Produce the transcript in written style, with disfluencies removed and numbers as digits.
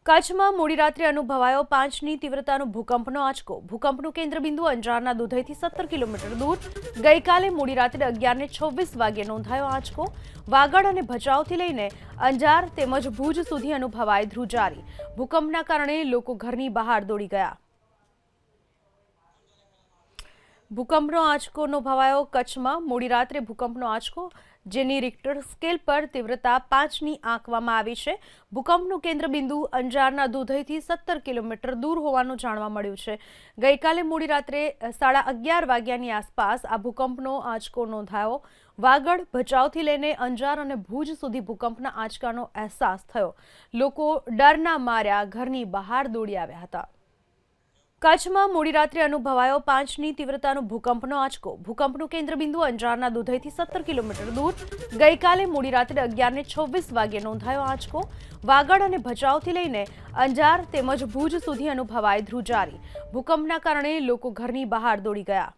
કચ્છમાં મોડી રાત્રે અનુભવાયો 5ની તીવ્રતાનો ભૂકંપનો આંચકો। ભૂકંપનું કેન્દ્રબિંદુ અંજારના દુધઈથી 17 કિલોમીટર દૂર ગઈકાલે મોડી રાત્રે 11:26 વાગ્યે નોંધાયો આંચકો। વાગડ અને ભચાઉથી લઈને અંજાર તેમજ ભુજ સુધી અનુભવાઈ ધ્રુજારી। ભૂકંપના કારણે લોકો ઘરની બહાર દોડી ગયા। ભૂકંપનો આંચકો અનુભવાયો કચ્છમાં મોડી રાત્રે ભૂકંપનો આંચકો, જેની રિક્ટર સ્કેલ પર તીવ્રતા 5ની આંકવામાં આવી છે। ભૂકંપનું કેન્દ્રબિંદુ અંજારના દુધઈથી 17 કિલોમીટર દૂર હોવાનું જાણવા મળ્યું છે। ગઈકાલે મોડી રાત્રે 11:30 વાગ્યાની આસપાસ આ ભૂકંપનો આંચકો નોંધાયો। વાગડ ભચાઉથી લઈને અંજાર અને ભુજ સુધી ભૂકંપના આંચકાનો અહેસાસ થયો। લોકો ડરના માર્યા ઘરની બહાર દોડી આવ્યા હતા। કચ્છમાં મોડી રાત્રે અનુભવાયો 5ની તીવ્રતાનો ભૂકંપનો આંચકો। ભૂકંપનું કેન્દ્રબિંદુ અંજારના દુધઈથી 17 કિલોમીટર દૂર ગઈકાલે મોડી રાત્રે 11:26 વાગ્યે નોંધાયો આંચકો। વાગડ અને ભચાઉથી લઈને અંજાર તેમજ ભુજ સુધી અનુભવાઈ ધ્રુજારી। ભૂકંપના કારણે લોકો ઘરની બહાર દોડી ગયા।